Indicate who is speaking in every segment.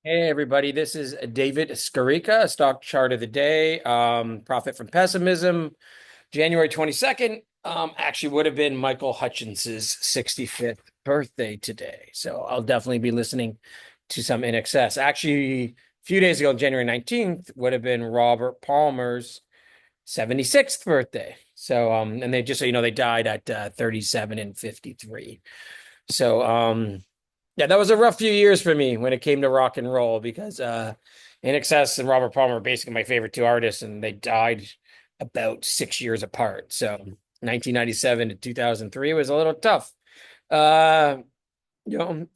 Speaker 1: Hey everybody, this is David Scarica, stock chart of the day. Profit from pessimism, January 22nd. Actually would have been Michael Hutchins's 65th birthday today. So I'll definitely be listening to some in excess. Actually, a few days ago, January 19th, would have been Robert Palmer's 76th birthday. So and they just so you know, they died at 37 and 53. So yeah, that was a rough few years for me when it came to rock and roll because INXS and Robert Palmer are basically my favorite two artists, and they died about 6 years apart. So 1997 to 2003 was a little tough. Uh,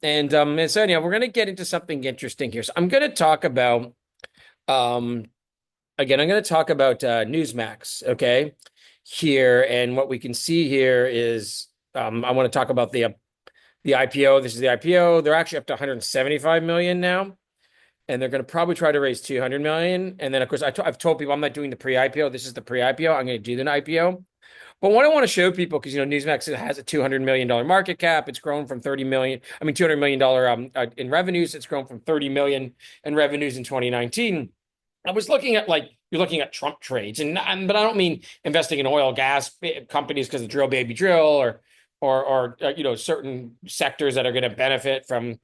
Speaker 1: and so anyhow, we're gonna get into something interesting here. So I'm gonna talk about um again, I'm gonna talk about Newsmax, okay? Here, and what we can see here is I want to talk about the IPO. This is the IPO. They're actually up to 175 million now, and they're going to probably try to raise 200 million. And then, of course, I've told people I'm not doing the pre-IPO. This is the pre-IPO. I'm going to do the IPO. But what I want to show people, because Newsmax has a $200 million market cap. It's grown from 30 million. I mean, $200 million in revenues. It's grown from 30 million in revenues in 2019. I was looking at like you're looking at Trump trades, but I don't mean investing in oil gas companies because of drill baby drill or certain sectors that are going to benefit from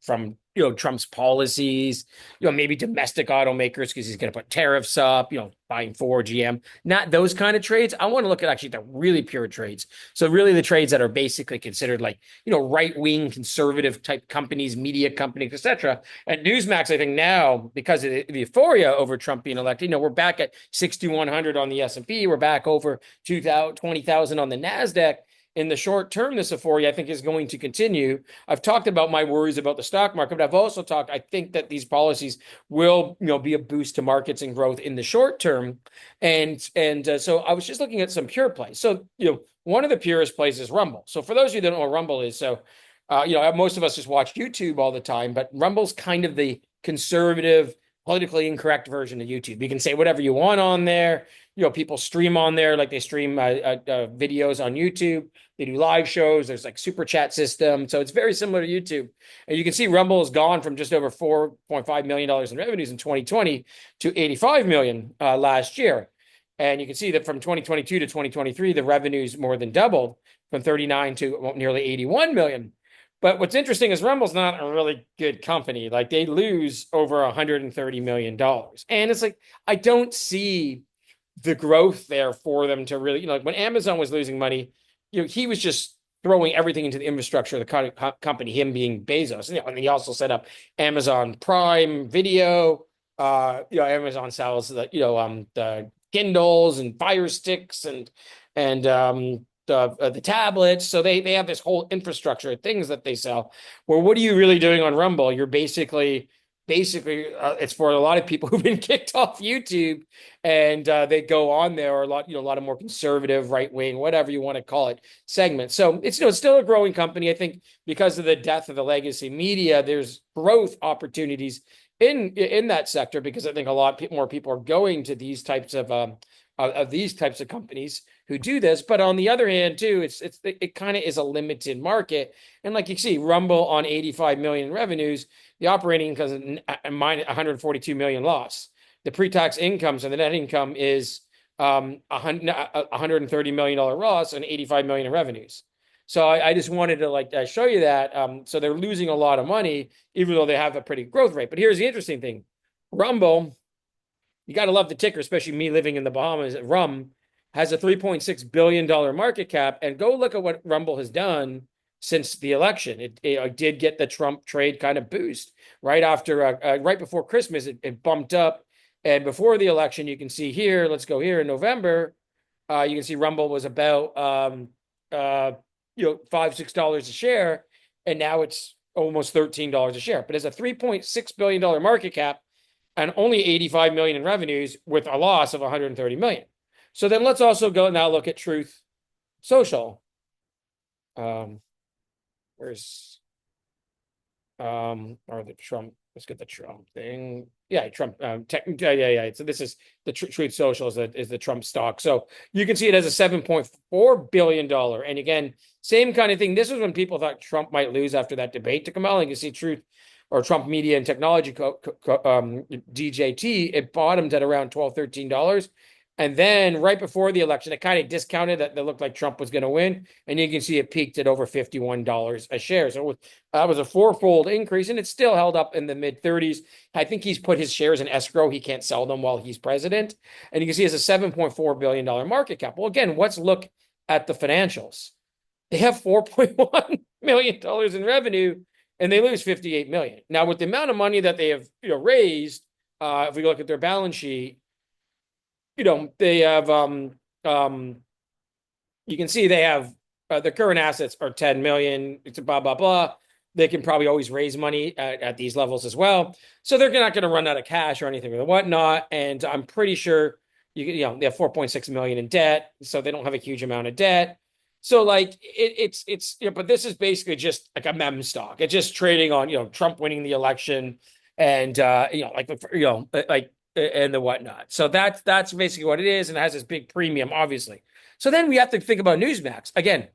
Speaker 1: Trump's policies. Maybe domestic automakers because he's going to put tariffs up. Buying Ford, GM, not those kind of trades. I want to look at actually the really pure trades. So really the trades that are basically considered like right wing conservative type companies, media companies, etc. At Newsmax, I think now, because of the euphoria over Trump being elected, we're back at 6,100 on the S&P. We're back over 20,000 on the NASDAQ. In the short term, this euphoria, I think, is going to continue. I've talked about my worries about the stock market, but I've also I think that these policies will, be a boost to markets and growth in the short term. So I was just looking at some pure plays. So, one of the purest plays is Rumble. So for those of you that don't know what Rumble is, most of us just watch YouTube all the time, but Rumble's kind of the conservative, politically incorrect version of YouTube. You can say whatever you want on there. People stream on there, like they stream videos on YouTube. They do live shows. There's like super chat system. So it's very similar to YouTube. And you can see Rumble has gone from just over $4.5 million in revenues in 2020 to 85 million last year. And you can see that from 2022 to 2023, the revenues more than doubled from 39 to nearly 81 million. But what's interesting is Rumble's not a really good company. Like they lose over $130 million. And it's like, I don't see the growth there for them to really, like when Amazon was losing money, he was just throwing everything into the infrastructure of the company, him being Bezos. And he also set up Amazon Prime Video. Amazon sells the Kindles and Fire Sticks and the tablets. So they have this whole infrastructure of things that they sell. Well, what are you really doing on Rumble? You're basically it's for a lot of people who've been kicked off YouTube, and they go on there, or a lot of more conservative, right wing, whatever you want to call it, segments. So it's still a growing company. I think because of the death of the legacy media, there's growth opportunities in that sector, because I think a lot more people are going to these types of these types of companies who do this. But on the other hand, too, it kind of is a limited market. And like you see, Rumble on 85 million in revenues, the operating income is minus 142 million loss. The pre-tax income, so the net income is $130 million loss and 85 million in revenues. So I just wanted to show you that. So they're losing a lot of money, even though they have a pretty growth rate. But here's the interesting thing. Rumble, you got to love the ticker, especially me living in the Bahamas. Has a $3.6 billion market cap. And go look at what Rumble has done since the election. It did get the Trump trade kind of boost right before Christmas. It bumped up. And before the election, you can see here, let's go here in November. You can see Rumble was about $5-6 a share, and now it's almost $13 a share. But as a $3.6 billion market cap and only 85 million in revenues with a loss of 130 million. So then let's also go now look at Truth Social. Where's or the Trump? Let's get the Trump thing. Yeah, Trump. Yeah. So this is the Truth Social is the Trump stock. So you can see it has a $7.4 billion. And again, same kind of thing. This was when people thought Trump might lose after that debate to Kamala. You can see Truth or Trump Media and Technology DJT, it bottomed at around 12, $13. And then right before the election, it kind of discounted that looked like Trump was going to win. And you can see it peaked at over $51 a share. So that was a fourfold increase, and it's still held up in the mid 30s. I think he's put his shares in escrow. He can't sell them while he's president. And you can see it's a $7.4 billion market cap. Well, again, let's look at the financials. They have $4.1 million in revenue, and they lose 58 million. Now, with the amount of money that they have raised, if we look at their balance sheet, they have you can see they have their current assets are 10 million. It's a blah blah blah. They can probably always raise money at these levels as well. So they're not going to run out of cash or anything or whatnot. And I'm pretty sure they have 4.6 million in debt, so they don't have a huge amount of debt. So like it's but this is basically just like a meme stock. It's just trading on Trump winning the election and and the whatnot. So that's basically what it is, and it has this big premium, obviously. So then we have to think about Newsmax again.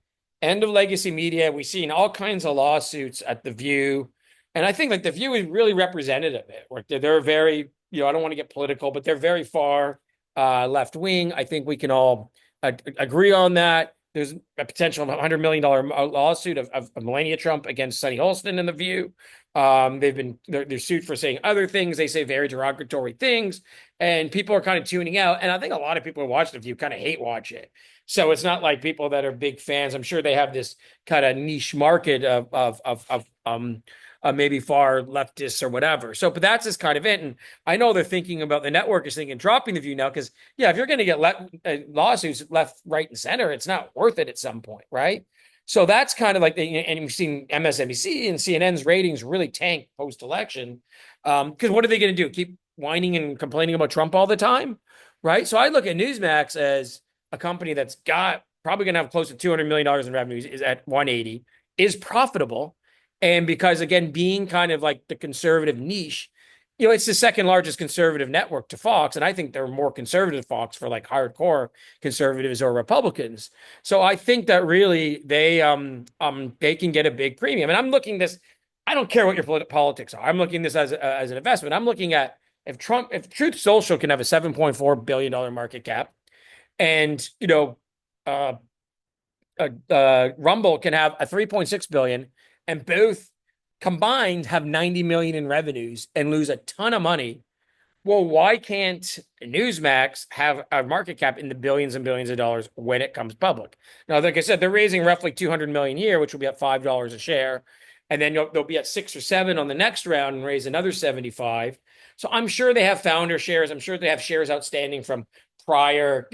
Speaker 1: End of legacy media. We've seen all kinds of lawsuits at The View, and I think like The View is really representative of it. They're very, I don't want to get political, but they're very far left wing. I think we can all agree on that. There's a potential of $100 million lawsuit of Melania Trump against Sonny Holston in The View. They're sued for saying other things. They say very derogatory things, and people are kind of tuning out. And I think a lot of people who watch The View kind of hate watch it. So it's not like people that are big fans. I'm sure they have this kind of niche market of maybe far leftists or whatever. So, but that's just kind of it. And I know they're thinking about, the network is thinking dropping The View now because, if you're going to get lawsuits left, right, and center, it's not worth it at some point, right? So that's kind of like, and we've seen MSNBC and CNN's ratings really tank post-election. Because what are they going to do? Keep whining and complaining about Trump all the time, right? So I look at Newsmax as a company that's got probably going to have close to $200 million in revenues, is at 180, is profitable. And because, again, being kind of like the conservative niche, it's the second largest conservative network to Fox. And I think they're more conservative Fox for like hardcore conservatives or Republicans. So I think that really they can get a big premium. And I'm looking this, I don't care what your politics are. I'm looking this as an investment. I'm looking at if Truth Social can have a $7.4 billion market cap, and Rumble can have a 3.6 billion, and both combined have 90 million in revenues and lose a ton of money. Well, why can't Newsmax have a market cap in the billions and billions of dollars when it comes public? Now, like I said, they're raising roughly 200 million a year, which will be at $5 a share. And then they'll be at 6 or 7 on the next round and raise another 75. So I'm sure they have founder shares. I'm sure they have shares outstanding from prior,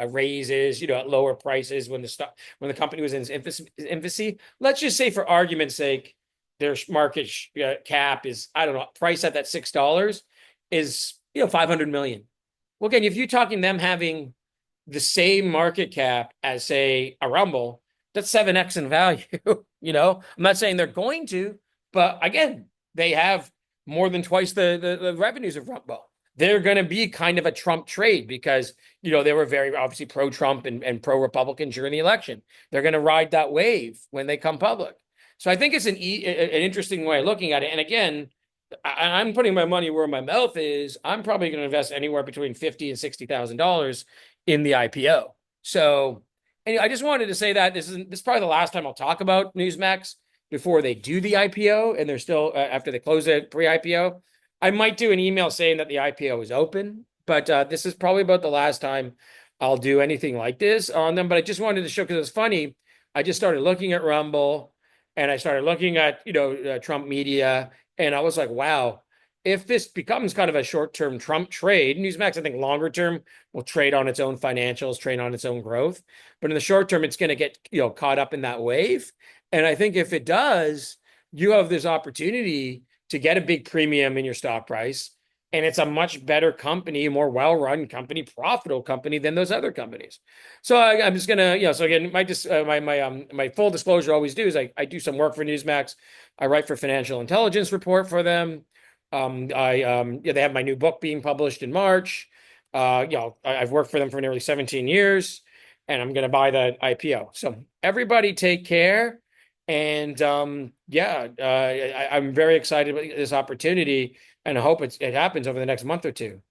Speaker 1: raises, at lower prices when the company was in its infancy. Let's just say, for argument's sake, their market cap is, I don't know, price at that $6 is 500 million. Well, again, if you're talking them having the same market cap as, say, a Rumble, that's 7x in value. I'm not saying they're going to, but again, they have more than twice the revenues of Rumble. They're going to be kind of a Trump trade because, they were very obviously pro-Trump and pro-Republican during the election. They're going to ride that wave when they come public. So I think it's an interesting way of looking at it. And again, I'm putting my money where my mouth is. I'm probably going to invest anywhere between $50,000 and $60,000 in the IPO. So anyway, I just wanted to say that this is probably the last time I'll talk about Newsmax before they do the IPO, and they're still after they close it pre-IPO. I might do an email saying that the IPO is open, but this is probably about the last time I'll do anything like this on them. But I just wanted to show, because it's funny. I just started looking at Rumble, and I started looking at Trump Media, and I was like, wow, if this becomes kind of a short-term Trump trade, Newsmax, I think longer term will trade on its own financials, trade on its own growth. But in the short term, it's going to get caught up in that wave. And I think if it does, you have this opportunity to get a big premium in your stock price. And it's a much better company, more well-run company, profitable company than those other companies. So I'm just gonna, so again, my full disclosure I always do is I do some work for Newsmax. I write for Financial Intelligence Report for them. They have my new book being published in March. I've worked for them for nearly 17 years, and I'm going to buy the IPO. So everybody take care. And yeah, I'm very excited about this opportunity, and I hope it happens over the next month or two.